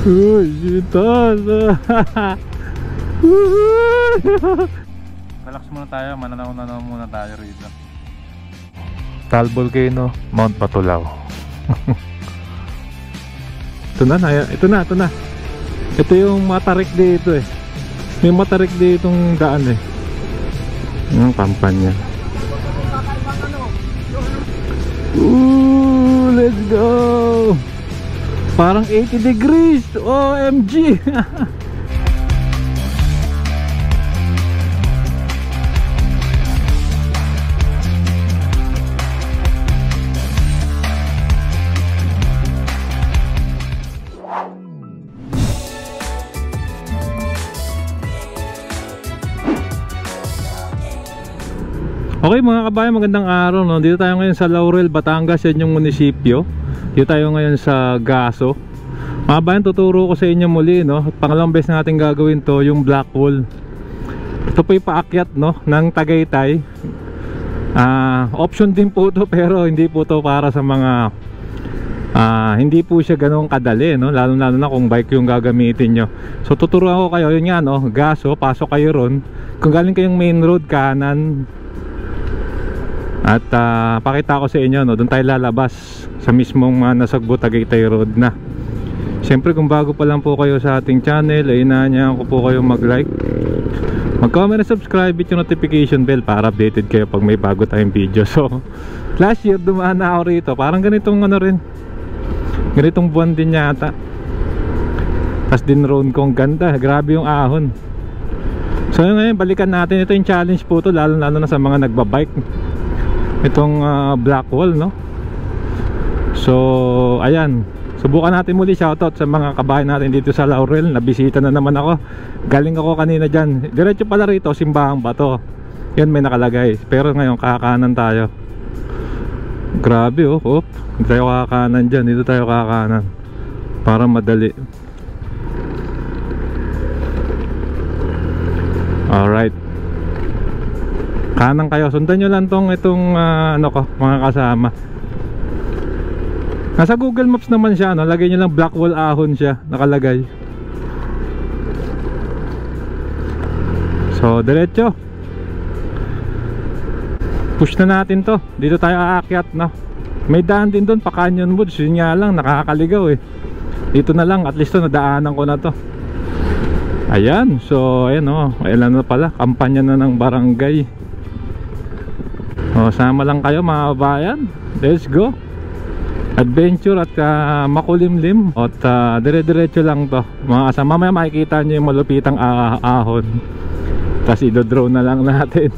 Uy, sitas. Relax muna tayo, mananaw muna tayo rito. Taal Volcano, Mount Batulao. Ito na. Ito yung matarik dito eh. May matarik ditong daan eh. Yung kampanya. Let's go. Parang 80 degrees. OMG. Okay mga kabayan, magandang araw no? Dito tayo ngayon sa Laurel, Batangas, yan yung munisipyo. Dito tayo ngayon sa Gaso. Mga kabayan, tuturo ko sa inyo muli no? Pangalawang beses natin gagawin to, yung black wall. Ito po yung paakyat no? Ng Tagaytay. Option din po to, pero hindi po to para sa mga hindi po siya ganun kadali no? Lalo na kung bike yung gagamitin nyo. So tuturuan ko kayo, yun nga no? Gaso, pasok kayo ron. Kung galing kayong main road, kanan. At pakita ko sa inyo no, doon tayo lalabas sa mismong Nasagbo Tagaytay Road na. Siyempre kung bago pa lang po kayo sa ating channel, ay inaanyahan ko po kayo mag-like, mag-comment at subscribe, hit yung notification bell para updated kayo pag may bago tayong video. So last year dumaan na ako rito, parang ganitong ano rin, ganitong buwan din yata. Tas din road ko, ang ganda, grabe yung ahon. So ngayon balikan natin, ito yung challenge po to, lalo na sa mga nagbabike, itong black wall no. So ayan, subukan natin muli. Shoutout sa mga kabayan natin dito sa Laurel. Nabisita na naman ako, galing ako kanina dyan. Diretso pala rito, Simbahang Bato, yan may nakalagay. Pero ngayon kakanan tayo. Grabe oh, dito tayo kakanan dyan, dito tayo kakanan para madali. Alright, kanan kayo, sundan nyo lang itong ano ko, mga kasama. Nasa Google Maps naman siya no? Lagay nyo lang black wall ahon siya, nakalagay. So diretso, push na natin to. Dito tayo aakyat no? May daan din doon pa Canyon Woods, yun nga lang nakakaligaw eh. Dito na lang, at least to nadaanan ko na to. Ayan, so ayan o, ayan na pala, kampanya na ng barangay. Sama lang kayo mga kabayan. Let's go. Adventure at makulimlim. At dire-diretso lang to mga kasama. Mamaya makikita nyo yung malupitang ahon. Tapos idodrone na lang natin.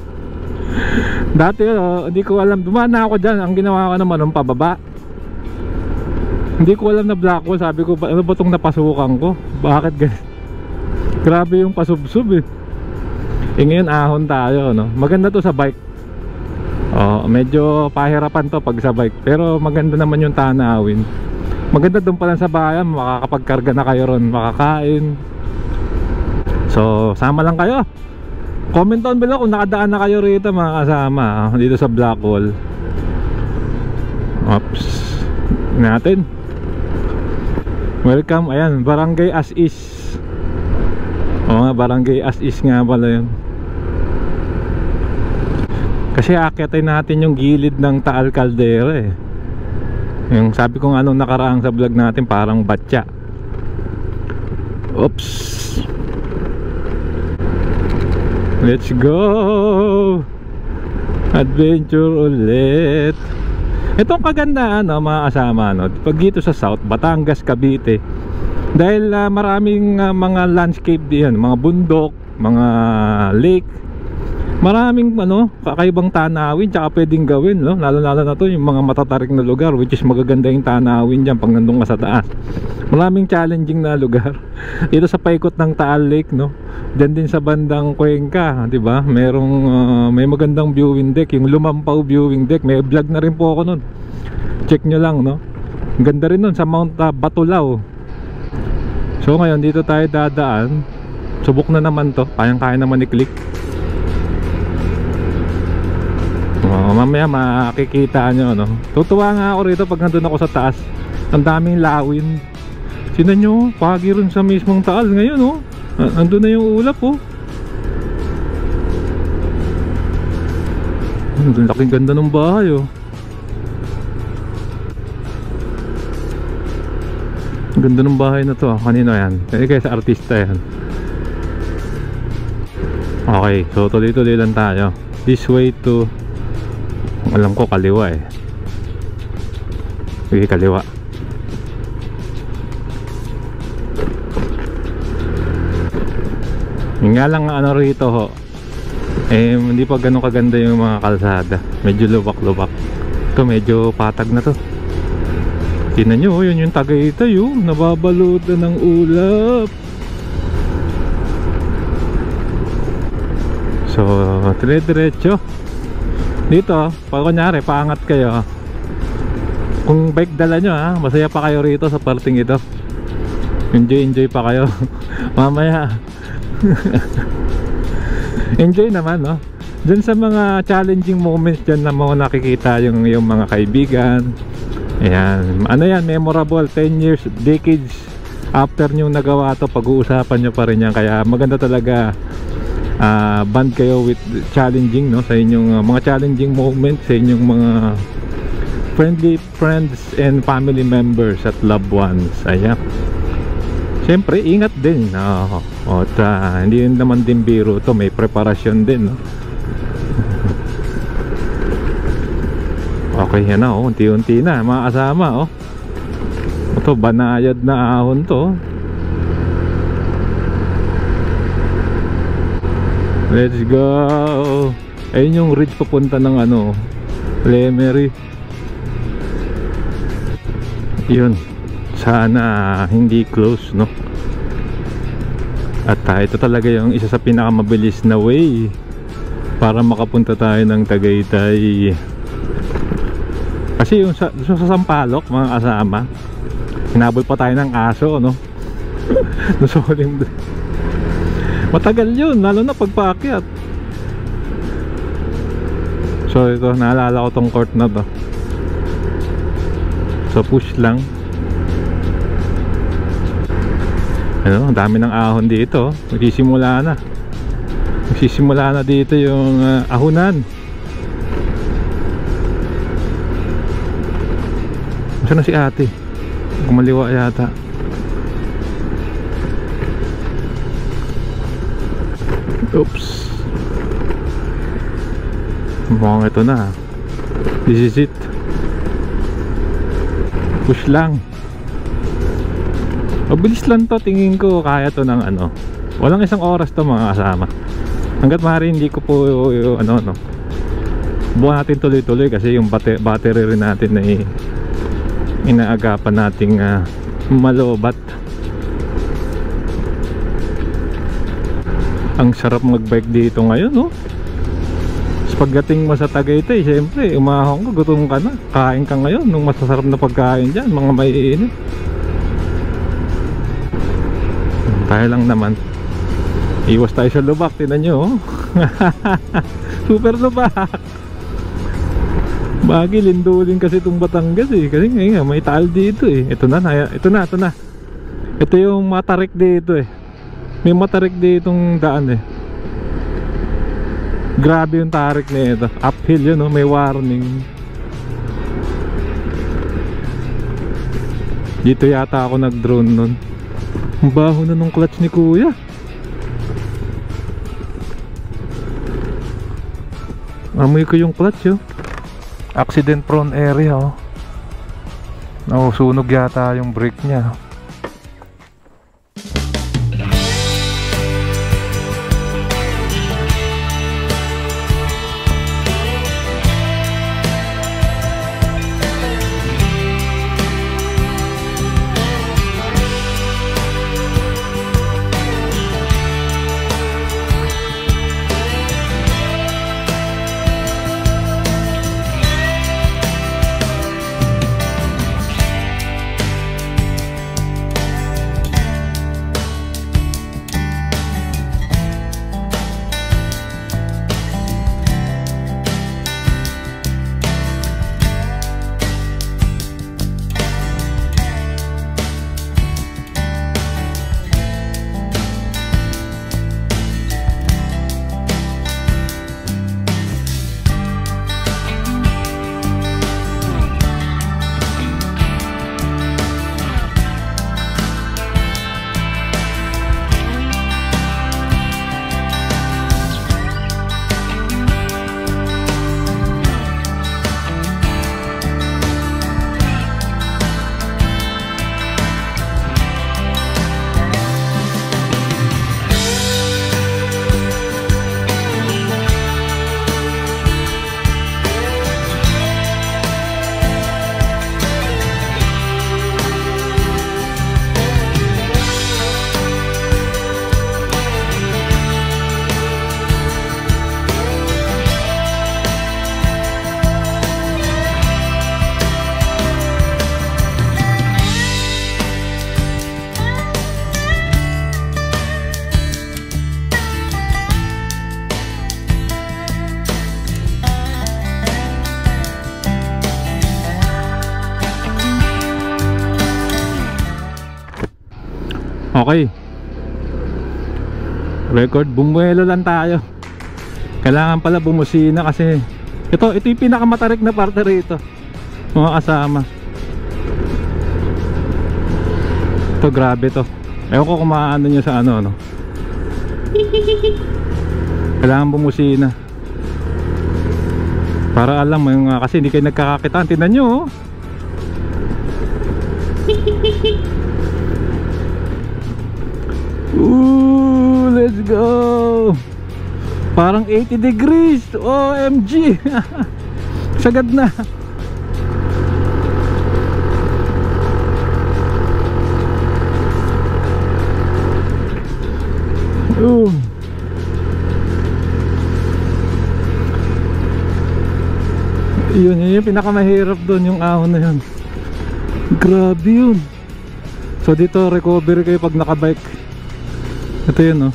Dati hindi ko alam, dumaan na ako dyan. Ang ginawa ko naman nung pababa, hindi ko alam na black wall. Sabi ko, ano ba itong napasukan ko? Bakit ganyan? Grabe yung pasubsub eh. Ngayon ahon tayo no? Maganda to sa bike. Medyo pahirapan to pag sa bike, pero maganda naman yung tanawin. Maganda doon pa lang sa bayan, makakapagkarga na kayo ron, makakain. So sama lang kayo. Comment down below kung nakadaan na kayo rito mga kasama dito sa black wall. Oops, natin. Welcome, ayan, Barangay As Is. Barangay As Is nga pala yun. Kasi akyatin natin yung gilid ng Taal Caldera eh. Yung sabi ko nga anong nakaraang sa vlog natin, parang batya. Oops. Let's go. Adventure ulit. Itong kagandaan mga kasama no? Pag dito sa South, Batangas, Cavite, dahil maraming mga landscape diyan, mga bundok, mga lake, maraming kakaibang tanawin tsaka pwedeng gawin no? Lalo na to yung mga matatarik na lugar, which is magaganda yung tanawin dyan pag nandun ka sa taas. Maraming challenging na lugar dito sa paikot ng Taal Lake no? Dyan din sa bandang Cuenca, diba? May magandang viewing deck, yung Lumampaw viewing deck. May vlog na rin po ako nun, check nyo lang no? Ganda rin nun sa Mount Batulao. So ngayon dito tayo dadaan. Subok na naman to, kayang-kaya naman i-click. Mamaya makikita nyo no? Tutuwa nga ako rito pag nandun ako sa taas. Ang daming lawin. Tingnan nyo, pagi rin sa mismong taal ngayon oh. Andun na yung ulap oh. Ang laking ganda ng bahay oh. Ang ganda ng bahay na to ah. Kanino yan? Kaya sa artista yan. Okay, so tuloy-tuloy lang tayo. This way to, alam ko kaliwa eh. Sige, kaliwa. Yung nga lang ano rito ho, hindi pa ganun kaganda yung mga kalsada. Medyo lubak-lubak. Ito medyo patag na to. Tingnan nyo, yun yung Tagaytay oh. Nababalutan ng ulap. So, dire-diretso. Dito, pag kunyari, paangat kayo. Kung bike dala nyo ha, masaya pa kayo rito sa parting ito. Enjoy pa kayo. Mamaya enjoy naman no. Dyan sa mga challenging moments dyan na mo nakikita yung mga kaibigan. Ayan, ano yan, memorable 10 years, decades after nyo nagawa to, pag-uusapan nyo pa rin yan. Kaya maganda talaga band kayo with challenging no, sa inyong mga challenging moments, sa inyong mga friendly friends and family members at loved ones. Ayan, siyempre ingat din no? At hindi naman din biro to, may preparasyon din no? Okay yan na oh, unti-unti na mga kasama oh. Ito banayad na ahon to. Let's go. Ayun yung ridge papunta ng ano, Lemery. Yun, sana hindi close no. At ito talaga yung isa sa pinakamabilis na way para makapunta tayo ng Tagaytay. Kasi yung sa Sampaloc mga kasama, hinabol pa tayo ng aso no. Nasuling matagal yun, lalo na pagpaakyat. So ito, naalala ko tong court na to. So push lang. Ano, ang dami ng ahon dito. Magsisimula na dito yung ahunan. Saan na si ate? Kumaliwa yata. Oops. Mukhang ito na. This is it. Push lang. Mabilis lang to, tingin ko kaya to ng ano. Walang isang oras to mga kasama. Hanggat maaari hindi ko po ano. Buwan natin tuloy-tuloy kasi yung battery rin natin na inaagapan nating malobat. Ang sarap magbike dito ngayon no. Pagdating mo sa Tagaytay, siyempre umahon ka, gutom ka na, kain ka ngayon nung masasarap na pagkain dyan, mga maiinit. Tayo lang naman, iwas tayo sa lubak. Tingnan nyo oh. Super lubak. Bagi lindulin kasi itong Batangas eh. Kasi ngayon may taal dito eh. Ito na. Ito yung matarik dito eh. May matarik ditong daan eh. Grabe yung tarik na ito. Uphill yun oh, may warning. Dito yata ako nag-drone nun. Ang baho na nung clutch ni kuya. Amoy ko yung clutch oh. Accident prone area oh. Sunog yata yung brake niya. Okay. Record, bumuelo lang tayo. Kailangan pala bumusina kasi ito yung pinakamatarik na parte rito, mga kasama. Ito grabe to. Ewan ko kung maano nyo sa ano, no? Kailangan bumusina para alam mo yung kasi hindi kayo nagkakakitaan. Tingnan nyo, oh. Ooh, let's go. Parang 80 degrees. OMG. Sagad na. Ooh. Yun yung pinakamahirap doon, yung ahon na yun. Grabe yun. So dito recovery kayo pag nakabike. Ito yun, no.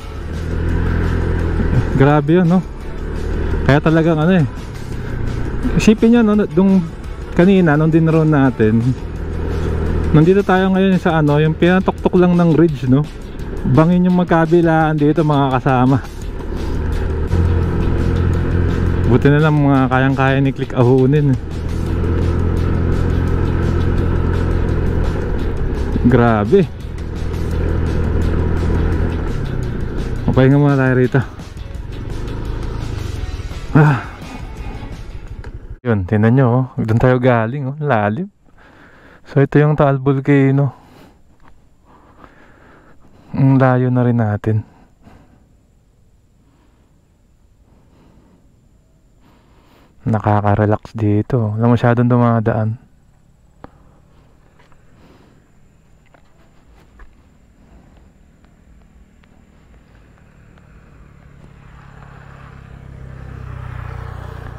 Grabe yun, no. Kaya talagang ano eh, isipin nyo, no, dung kanina nung dinroon natin, nandito tayo ngayon sa ano, yung pinatuktok lang ng ridge, no. Bangin yung magkabilaan dito, mga kasama. Buti na lang mga kayang-kaya ni Click ahunin. Grabe. Mapahinga muna tayo rito. Yun, tingnan nyo, oh. Doon tayo galing, oh. Lalim. So ito yung Taal Volcano. Ang layo na rin natin. Nakaka-relax dito. Wala masyadong dumadaan.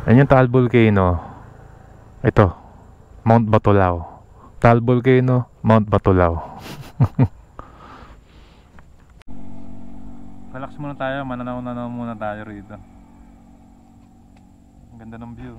Ayan yung Taal Volcano. Ito, Mount Batulao. Taal Volcano, Mount Batulao. Relax muna tayo, mananaw muna tayo rito. Ang ganda ng view.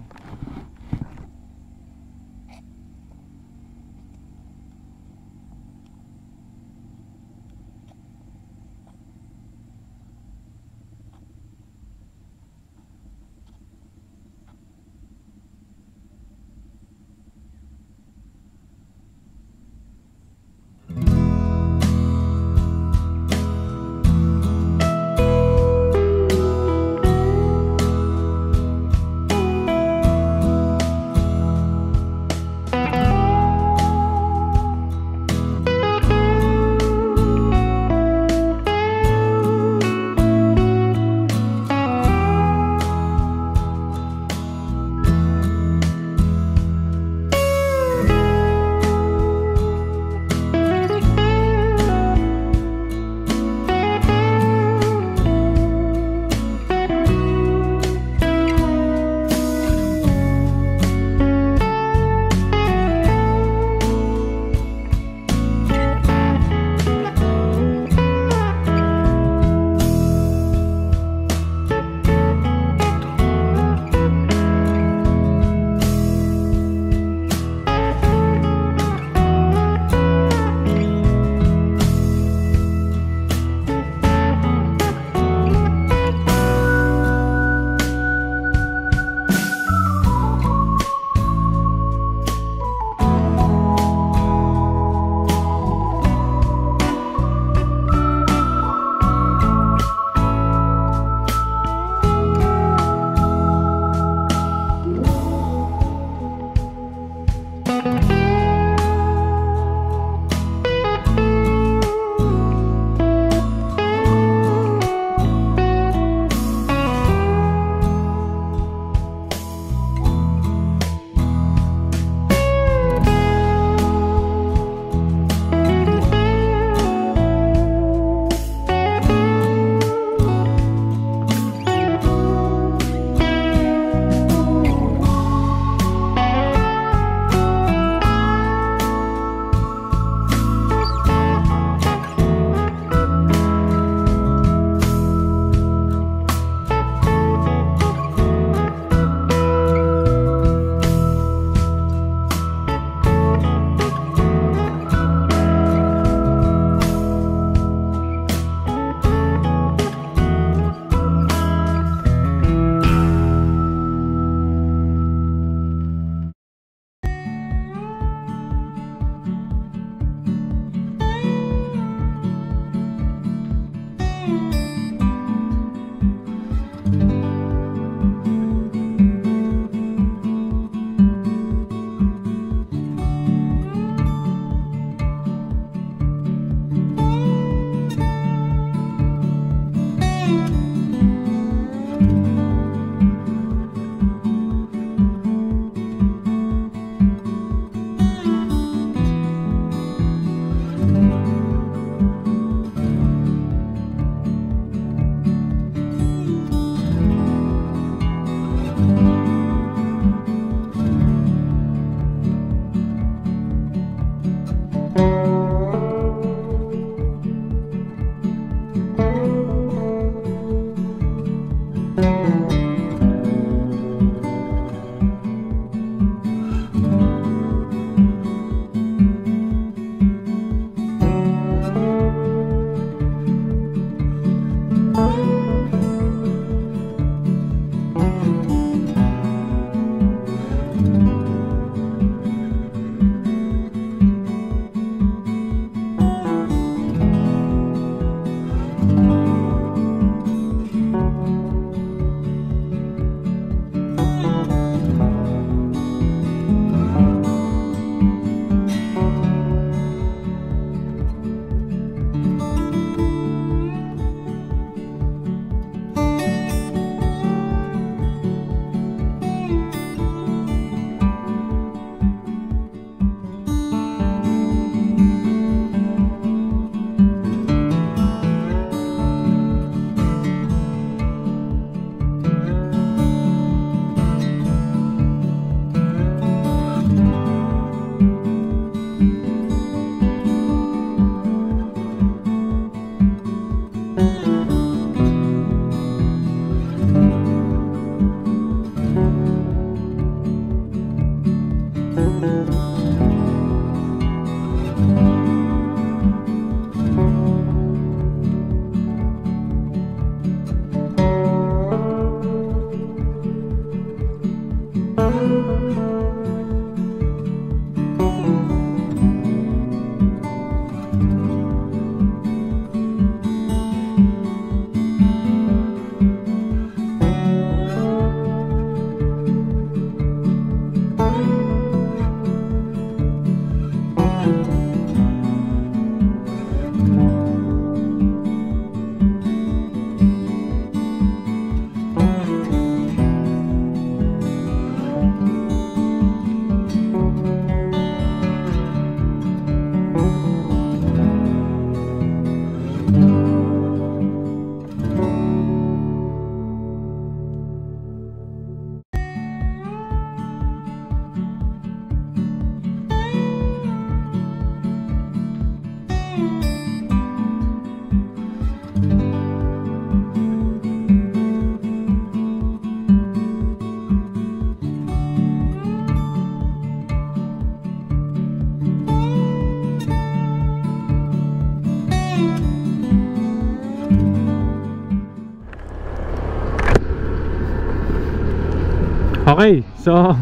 Okay, so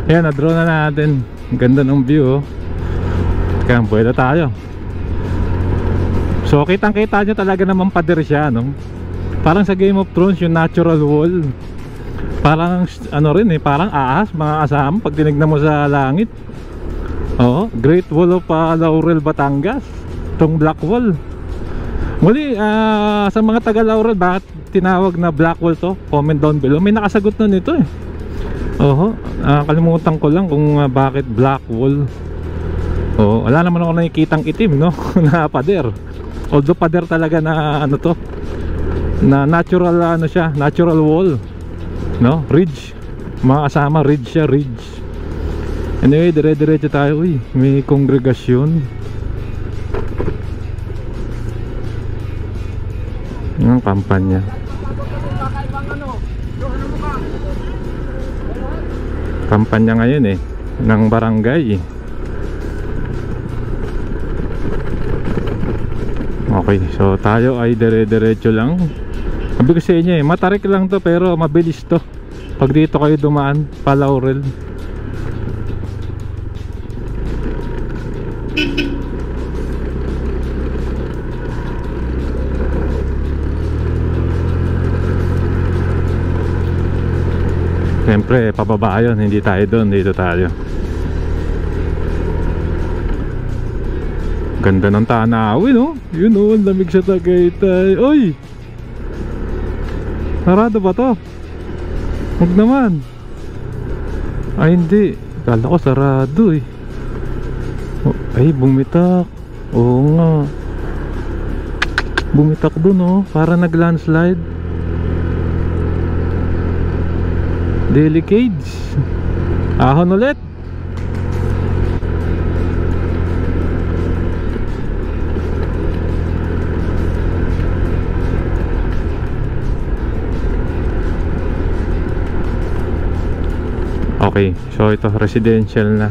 ayan, na-draw na natin. Ang ganda ng view, oh. Teka, buhay na tayo. So kitang kita nyo talaga naman pader siya, no? Parang sa Game of Thrones, yung natural wall. Parang ano rin eh, parang ahas, mga asam pag tinignan mo sa langit. Oo, Great Wall of Laurel, Batangas. Itong Black Wall. Muli, sa mga taga Laurel, bakit tinawag na Black Wall to? Comment down below. May nakasagot na nito eh. Oo, kalimutan ko lang kung bakit Black Wall. Oo, wala naman ako nakikitang itim, no? Na pader. Although pader talaga na ano to, na natural ano siya, natural wall, no? Ridge. Mga kasama ridge siya, ridge. Anyway, dire-diretso tayo. Uy, may kongregasyon. Ang kampanya. Kampanya ngayon eh, ng barangay. Okay, so tayo ay dire-diretso lang. Sabi ko sa inyo eh, matarik lang to pero mabilis to pag dito kayo dumaan pa Laurel. Siyempre, pababa yun, hindi tayo doon, dito tayo. Ganda ng tanawin, no? Yun, oh, lamig sa Tagaytay. Oy! Sarado ba to? Huwag naman. Ay, hindi. Kala ko sarado eh. Oh, ay, bumitak. Oo nga. Bumitak dun, oh. Para nag-landslide. Delicades. Ahon ulit. Okay, so ito residential na.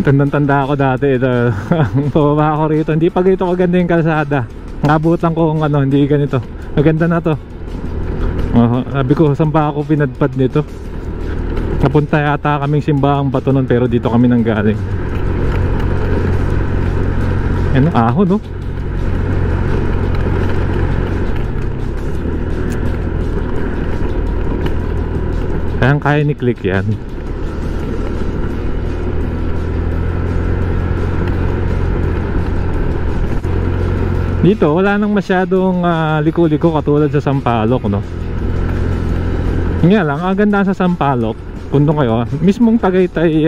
Tandang-tanda ako dati ito. Pababa ako rito, hindi pa ganito kaganda yung kalsada. Nabutan ko kung ano, hindi ganito. Maganda na to. Sabi ko, saan ba ako pinadpad nito? Napunta yata kaming simbahang bato nun, pero dito kami nanggaling. Ano, ahon, no? Kayang kaya ni Click yan. Dito, wala nang masyadong liko-liko katulad sa Sampaloc, no? Nga lang, ang ganda sa Sampaloc, kung doon kayo, mismong Tagaytay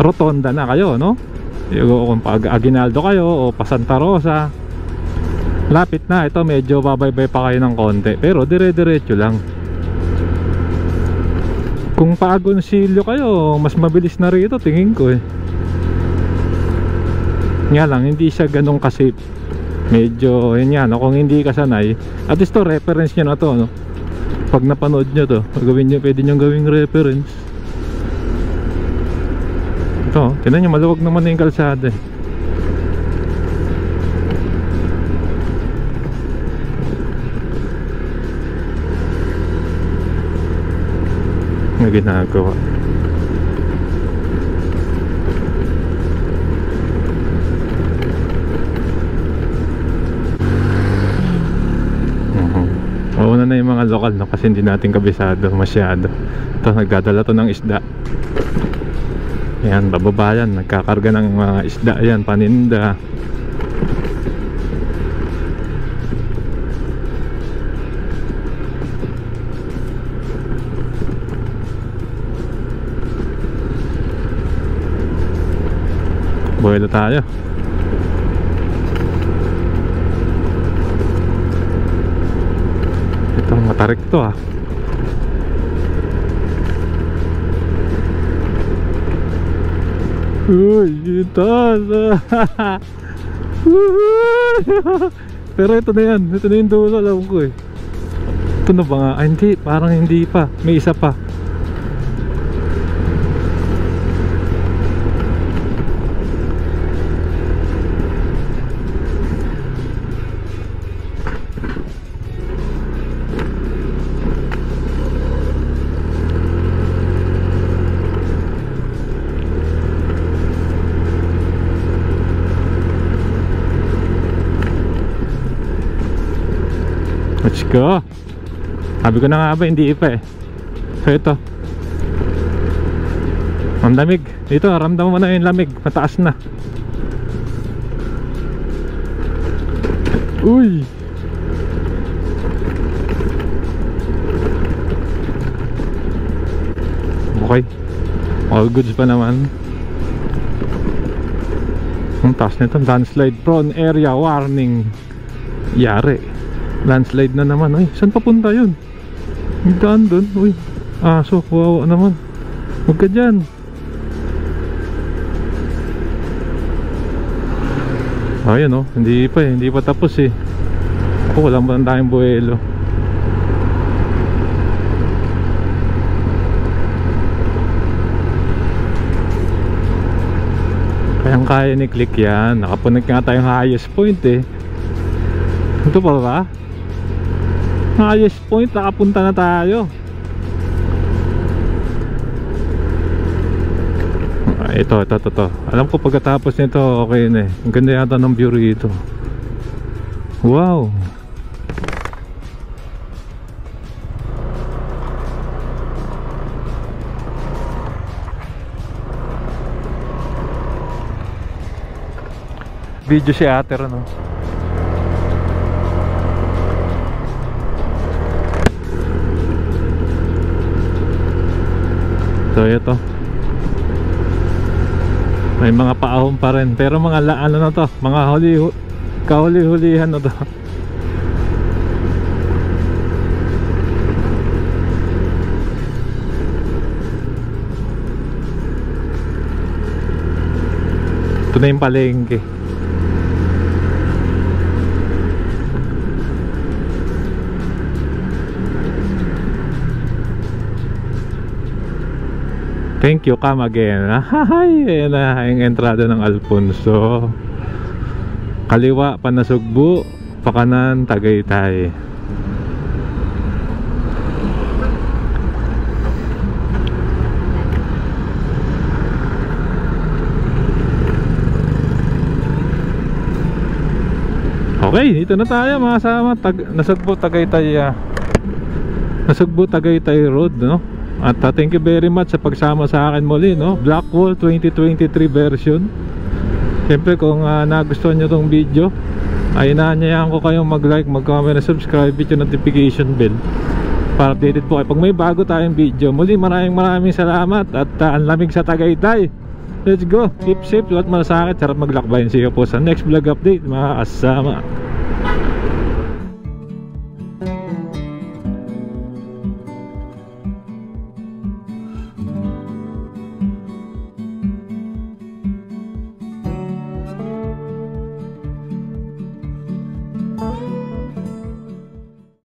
rotonda na kayo, no? Kung pag Aguinaldo kayo o pa Santa Rosa, lapit na. Ito medyo babaybay pa kayo ng konti, pero dire-diretso lang. Kung pa Agoncillo kayo, mas mabilis na rito tingin ko eh. Nga lang, hindi siya ganun ka-safe. Medyo, yun nga, no? Kung hindi ka sanay, at least to, reference nyo na to, no? Pag napanood nyo to, gawin nyo, pwede nyo gawing reference. Ito, tinan nyo, maluwag naman na yung kalsada. Na ginagawa. Mauna na yung mga lokal, no? Kasi hindi natin kabisado masyado. Ito, nagdadala to ng isda. Ayan, bababa yan. Nagkakarga ng mga isda yan, paninda. Buhay na tayo. Ito, matarik to ah. Uy, ito. Pero ito na yan. Ito na yung dulo, alam ko eh. Ito na ba nga? Ah, hindi, parang hindi pa. May isa pa. Let's go. Sabi ko na nga ba, hindi pa eh. So ito, ang lamig dito, ramdam mo na yung lamig, mataas na. Uy, okay, all goods pa naman. Ang taas nito, landslide prone area warning. Yari, landslide na naman. Ay, saan papunta yun? May daan dun. Uy, aso, kawawa naman. Huwag ka dyan. Ayan o, hindi pa eh, hindi pa tapos eh. Ako, walang ba tayong buwelo. Kayang kaya ni Click yan. Nakapunag nga tayong highest point eh. Ito pa ba? Highest point, nakapunta na tayo. Ito. Alam ko pagkatapos nito okay na eh. Ang ganda yata ng view rito. Wow. Video si ate no. So ito, may mga paahon pa rin, pero mga ano na to, mga kahuli-hulihan na to. Ito na yung palengke. Thank you, come again. Hahay, ayan na yung entrada ng Alfonso. Kaliwa, Panasugbu. Pakanan, Tagaytay. Okay, dito na tayo mga kasama. Nasugbu, Tagaytay. Nasugbu, Tagaytay Road, no? At thank you very much sa pagsama sa akin muli, no? Blackwall 2023 version. Siyempre kung nagustuhan nyo tong video, ay inaanyayahan ko kayong mag-like, mag-comment, subscribe, hit yung notification bell para updated po kayo pag may bago tayong video. Muli maraming salamat. At ang lamig sa Tagaytay. Let's go, keep safe, lahat malasakit, sarap maglakbayin. See you po sa next vlog update mga kasama.